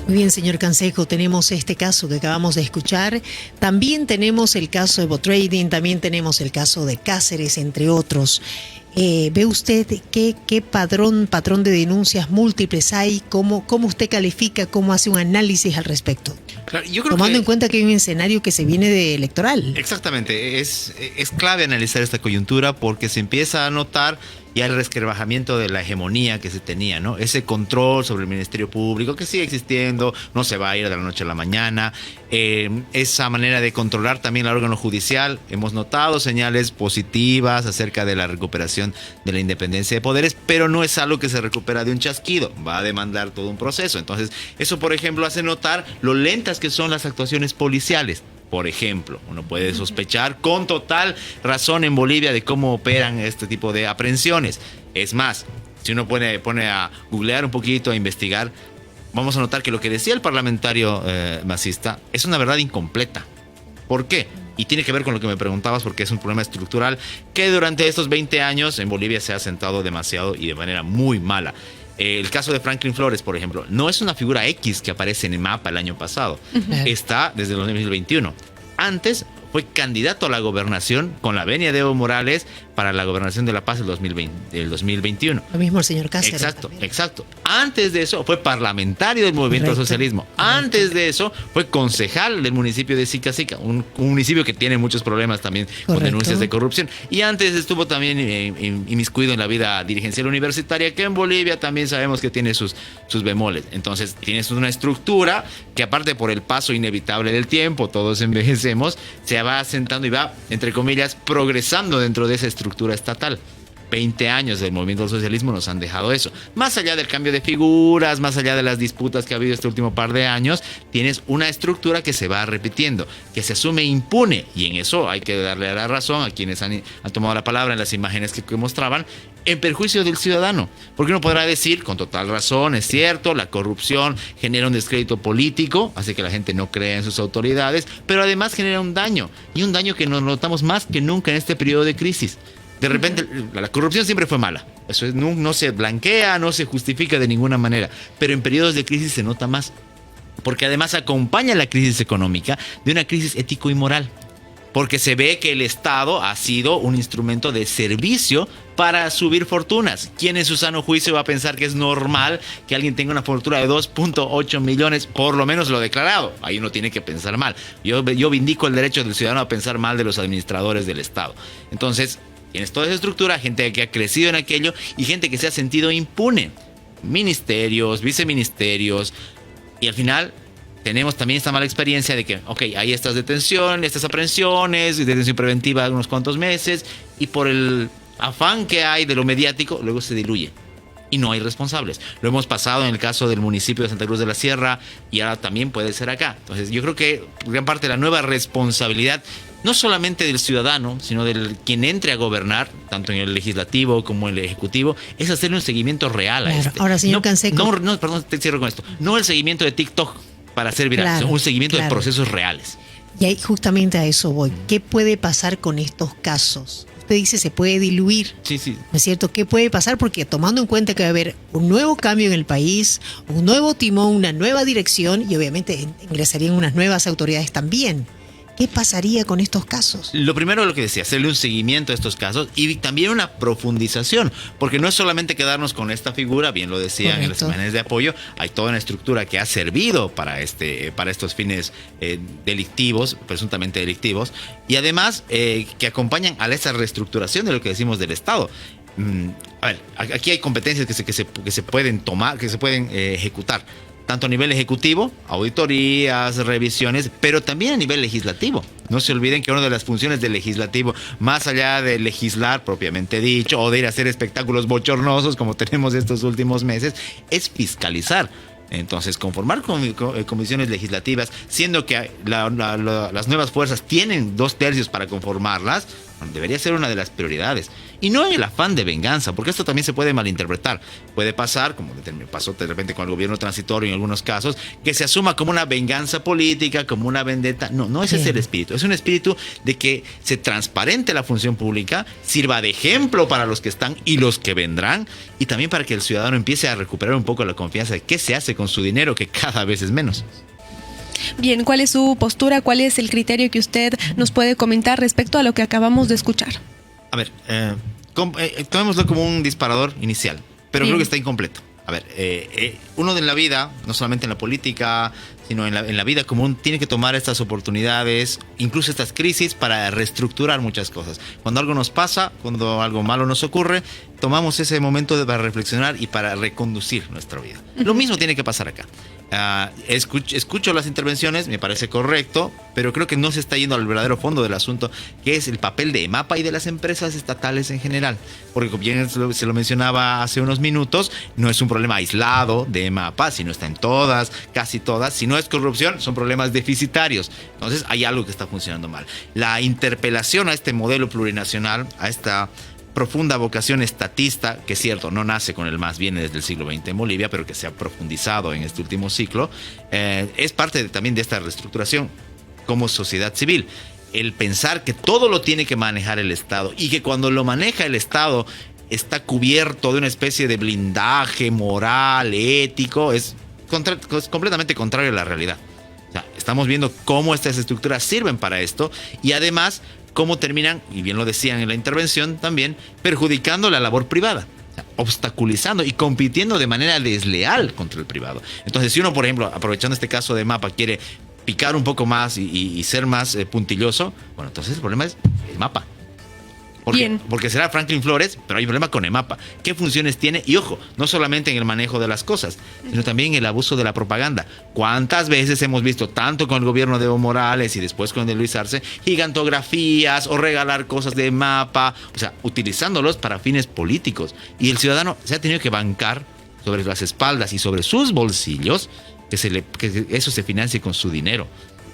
Muy bien, señor Canseco, tenemos este caso que acabamos de escuchar. También tenemos el caso de Botrading, también tenemos el caso de Cáceres, entre otros. ¿Ve usted qué patrón de denuncias múltiples hay? ¿Cómo usted califica, cómo hace un análisis al respecto? Claro, yo creo tomando en cuenta que hay un escenario que se viene de electoral. Exactamente, es clave analizar esta coyuntura porque se empieza a notar ya el resquebrajamiento de la hegemonía que se tenía, ¿no? Ese control sobre el Ministerio Público que sigue existiendo, no se va a ir de la noche a la mañana. Esa manera de controlar también el órgano judicial. Hemos notado señales positivas acerca de la recuperación de la independencia de poderes, pero no es algo que se recupera de un chasquido, va a demandar todo un proceso. Entonces, eso, por ejemplo, hace notar lo lentas que son las actuaciones policiales. Por ejemplo, uno puede sospechar con total razón en Bolivia de cómo operan este tipo de aprehensiones. Es más, si uno pone a googlear un poquito, a investigar, vamos a notar que lo que decía el parlamentario masista es una verdad incompleta. ¿Por qué? Y tiene que ver con lo que me preguntabas, porque es un problema estructural que durante estos 20 años en Bolivia se ha sentado demasiado y de manera muy mala. El caso de Franklin Flores, por ejemplo, no es una figura X que aparece en el mapa el año pasado. Está desde el 2021. Antes fue candidato a la gobernación con la venia de Evo Morales para la gobernación de La Paz del 2021. Lo mismo el señor Cáceres. Exacto. Antes de eso fue parlamentario del movimiento al socialismo. Antes de eso fue concejal del municipio de Sica Sica, un municipio que tiene muchos problemas también con denuncias de corrupción. Y antes estuvo también inmiscuido en la vida dirigencial universitaria, que en Bolivia también sabemos que tiene sus bemoles. Entonces tienes una estructura que, aparte por el paso inevitable del tiempo, todos envejecemos, se va asentando y va, entre comillas, progresando dentro de esa estructura estatal. 20 años del movimiento al socialismo nos han dejado eso. Más allá del cambio de figuras, más allá de las disputas que ha habido este último par de años, tienes una estructura que se va repitiendo, que se asume impune, y en eso hay que darle la razón a quienes han tomado la palabra en las imágenes que mostraban, en perjuicio del ciudadano. Porque uno podrá decir, con total razón, es cierto, la corrupción genera un descrédito político, hace que la gente no crea en sus autoridades, pero además genera un daño, y un daño que nos notamos más que nunca en este periodo de crisis. De repente, la corrupción siempre fue mala. Eso no se blanquea, no se justifica de ninguna manera. Pero en periodos de crisis se nota más. Porque además acompaña la crisis económica de una crisis ético y moral. Porque se ve que el Estado ha sido un instrumento de servicio para subir fortunas. ¿Quién en su sano juicio va a pensar que es normal que alguien tenga una fortuna de 2.8 millones, por lo menos lo declarado? Ahí uno tiene que pensar mal. Yo vindico el derecho del ciudadano a pensar mal de los administradores del Estado. Entonces, tienes toda esa estructura, gente que ha crecido en aquello y gente que se ha sentido impune. Ministerios, viceministerios, y al final tenemos también esta mala experiencia de que, hay estas detenciones, estas aprehensiones, detención preventiva de unos cuantos meses, y por el afán que hay de lo mediático, luego se diluye. Y no hay responsables. Lo hemos pasado en el caso del municipio de Santa Cruz de la Sierra y ahora también puede ser acá. Entonces yo creo que gran parte de la nueva responsabilidad, no solamente del ciudadano, sino del quien entre a gobernar, tanto en el legislativo como en el ejecutivo, es hacerle un seguimiento real a este. Ahora, señor Canseco. Perdón, te cierro con esto. No el seguimiento de TikTok para hacer viral, sino un seguimiento de procesos reales. Y ahí justamente a eso voy. ¿Qué puede pasar con estos casos? Usted dice se puede diluir. Sí. ¿No es cierto? ¿Qué puede pasar? Porque tomando en cuenta que va a haber un nuevo cambio en el país, un nuevo timón, una nueva dirección y obviamente ingresarían unas nuevas autoridades también. ¿Qué pasaría con estos casos? Lo primero, lo que decía, hacerle un seguimiento a estos casos y también una profundización, porque no es solamente quedarnos con esta figura, bien lo decían en las imágenes de apoyo, hay toda una estructura que ha servido para estos fines delictivos, presuntamente delictivos, y además que acompañan a esa reestructuración de lo que decimos del Estado. A ver, aquí hay competencias que se pueden tomar, que se pueden ejecutar, tanto a nivel ejecutivo, auditorías, revisiones, pero también a nivel legislativo. No se olviden que una de las funciones del legislativo, más allá de legislar propiamente dicho, o de ir a hacer espectáculos bochornosos como tenemos estos últimos meses, es fiscalizar. Entonces, conformar comisiones legislativas, siendo que las nuevas fuerzas tienen 2/3 para conformarlas, debería ser una de las prioridades. y no en el afán de venganza, porque esto también se puede malinterpretar. Puede pasar, como pasó de repente con el gobierno transitorio en algunos casos, que se asuma como una venganza política, como una vendetta. No, no ese es el espíritu. Es un espíritu de que se transparente la función pública, sirva de ejemplo para los que están y los que vendrán, y también para que el ciudadano empiece a recuperar un poco la confianza de qué se hace con su dinero, que cada vez es menos. Bien, ¿cuál es su postura? ¿Cuál es el criterio que usted nos puede comentar respecto a lo que acabamos de escuchar? A ver, tomémoslo como un disparador inicial, pero Bien. creo que está incompleto. A ver, uno en la vida, no solamente en la política, sino en la vida común, tiene que tomar estas oportunidades, incluso estas crisis, para reestructurar muchas cosas. Cuando algo nos pasa, cuando algo malo nos ocurre, tomamos ese momento para reflexionar y para reconducir nuestra vida. Lo mismo tiene que pasar acá. Escucho las intervenciones, me parece correcto, pero creo que no se está yendo al verdadero fondo del asunto, que es el papel de EMAPA y de las empresas estatales en general. Porque como bien se lo mencionaba hace unos minutos, no es un problema aislado de EMAPA, sino está en todas, casi todas. Si no es corrupción, son problemas deficitarios. Entonces hay algo que está funcionando mal. La interpelación a este modelo plurinacional, a esta profunda vocación estatista, que es cierto, no nace con el MAS, viene desde el siglo XX en Bolivia, pero que se ha profundizado en este último ciclo, es parte también de esta reestructuración como sociedad civil. El pensar que todo lo tiene que manejar el Estado y que cuando lo maneja el Estado está cubierto de una especie de blindaje moral, ético, es completamente contrario a la realidad. O sea, estamos viendo cómo estas estructuras sirven para esto y además cómo terminan, y bien lo decían en la intervención también, perjudicando la labor privada, o sea, obstaculizando y compitiendo de manera desleal contra el privado. Entonces, si uno, por ejemplo, aprovechando este caso de EMAPA, quiere picar un poco más y ser más puntilloso, bueno, entonces el problema es EMAPA. Porque será Franklin Flores, pero hay un problema con EMAPA. ¿Qué funciones tiene? Y ojo, no solamente en el manejo de las cosas, sino también en el abuso de la propaganda. ¿Cuántas veces hemos visto, tanto con el gobierno de Evo Morales y después con el de Luis Arce, gigantografías o regalar cosas de EMAPA, o sea, utilizándolos para fines políticos? Y el ciudadano se ha tenido que bancar sobre las espaldas y sobre sus bolsillos que eso se financie con su dinero.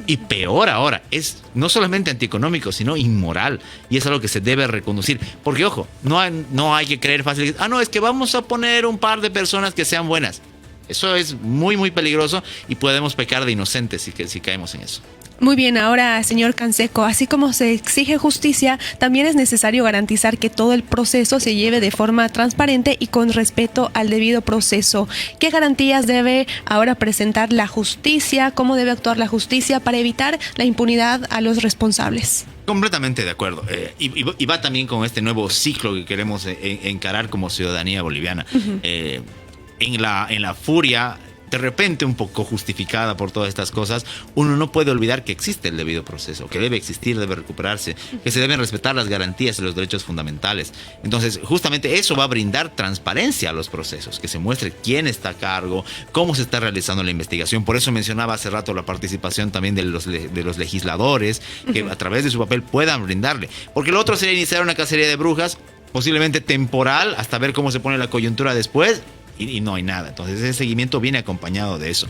Y peor ahora, es no solamente antieconómico, sino inmoral. Y es algo que se debe reconducir. Porque, ojo, no hay que creer fácil. No, es que vamos a poner un par de personas que sean buenas. Eso es muy, muy peligroso y podemos pecar de inocentes si caemos en eso. Muy bien, ahora, señor Canseco, así como se exige justicia, también es necesario garantizar que todo el proceso se lleve de forma transparente y con respeto al debido proceso. ¿Qué garantías debe ahora presentar la justicia? ¿Cómo debe actuar la justicia para evitar la impunidad a los responsables? Completamente de acuerdo. Y va también con este nuevo ciclo que queremos encarar como ciudadanía boliviana. Uh-huh. En la furia, de repente un poco justificada por todas estas cosas, uno no puede olvidar que existe el debido proceso, que debe existir, debe recuperarse, que se deben respetar las garantías y los derechos fundamentales. Entonces, justamente eso va a brindar transparencia a los procesos, que se muestre quién está a cargo, cómo se está realizando la investigación. Por eso mencionaba hace rato la participación también de los legisladores, que a través de su papel puedan brindarle. Porque lo otro sería iniciar una cacería de brujas, posiblemente temporal, hasta ver cómo se pone la coyuntura después, y no hay nada. Entonces ese seguimiento viene acompañado de eso.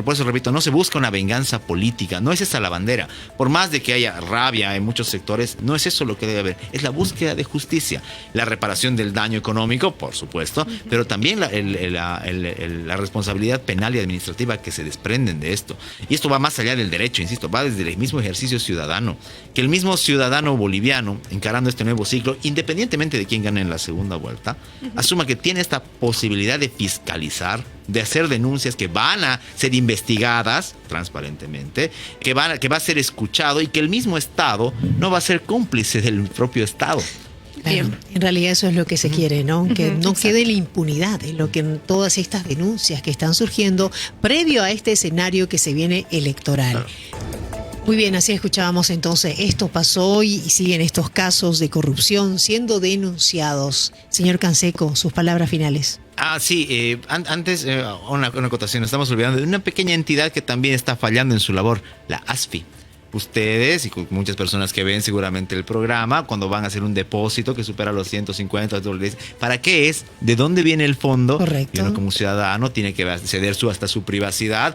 Por eso repito, no se busca una venganza política, no es esa la bandera. Por más de que haya rabia en muchos sectores, no es eso lo que debe haber. Es la búsqueda de justicia, la reparación del daño económico, por supuesto, pero también la responsabilidad penal y administrativa que se desprenden de esto. Y esto va más allá del derecho, insisto, va desde el mismo ejercicio ciudadano. Que el mismo ciudadano boliviano, encarando este nuevo ciclo, independientemente de quién gane en la segunda vuelta, asuma que tiene esta posibilidad de fiscalizar, de hacer denuncias que van a ser investigadas transparentemente, que va a ser escuchado y que el mismo Estado no va a ser cómplice del propio Estado. Claro, en realidad eso es lo que se quiere, ¿no? Que no quede la impunidad en lo que en todas estas denuncias que están surgiendo previo a este escenario que se viene electoral. Claro. Muy bien, así escuchábamos entonces, esto pasó y siguen estos casos de corrupción siendo denunciados. Señor Canseco, sus palabras finales. Sí, antes una acotación, estamos olvidando de una pequeña entidad que también está fallando en su labor, la ASFI. ustedes y con muchas personas que ven seguramente el programa, cuando van a hacer un depósito que supera los 150 dólares, ¿para qué es? ¿De dónde viene el fondo? Correcto. Y uno como ciudadano tiene que ceder hasta su privacidad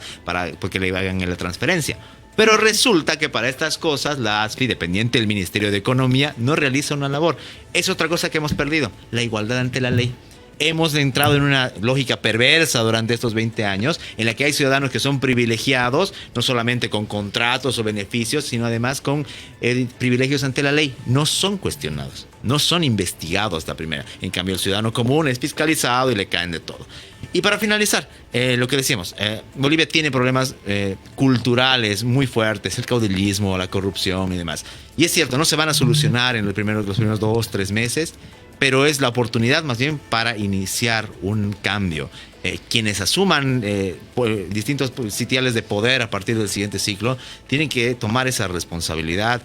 porque le hagan la transferencia. Pero resulta que para estas cosas la ASFI, dependiente del Ministerio de Economía, no realiza una labor. Es otra cosa que hemos perdido, la igualdad ante la ley. Hemos entrado en una lógica perversa durante estos 20 años en la que hay ciudadanos que son privilegiados, no solamente con contratos o beneficios, sino además con privilegios ante la ley. No son cuestionados, no son investigados la primera. En cambio, el ciudadano común es fiscalizado y le caen de todo. Y para finalizar, lo que decíamos, Bolivia tiene problemas culturales muy fuertes, el caudillismo, la corrupción y demás. Y es cierto, no se van a solucionar en los primeros 2, 3 meses, pero es la oportunidad más bien para iniciar un cambio. Quienes asuman distintos sitiales de poder a partir del siguiente ciclo tienen que tomar esa responsabilidad,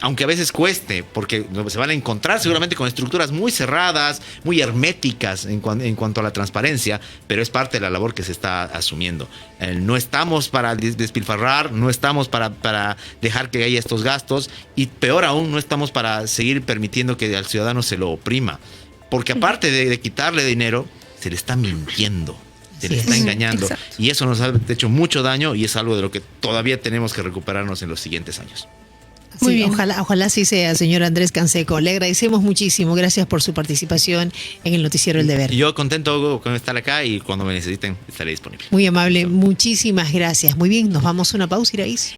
aunque a veces cueste, porque se van a encontrar seguramente con estructuras muy cerradas, muy herméticas en cuanto a la transparencia, pero es parte de la labor que se está asumiendo. No estamos para despilfarrar, no estamos para dejar que haya estos gastos y peor aún, no estamos para seguir permitiendo que al ciudadano se lo oprima, porque aparte de quitarle dinero, se le está mintiendo, se le está engañando. Exacto. Y eso nos ha hecho mucho daño y es algo de lo que todavía tenemos que recuperarnos en los siguientes años. Muy bien. Ojalá así sea, señor Andrés Canseco. Le agradecemos muchísimo. Gracias por su participación en el Noticiero El Deber. Yo contento con estar acá y cuando me necesiten estaré disponible. Muy amable. Muchísimas gracias. Muy bien, nos vamos a una pausa, Iraís.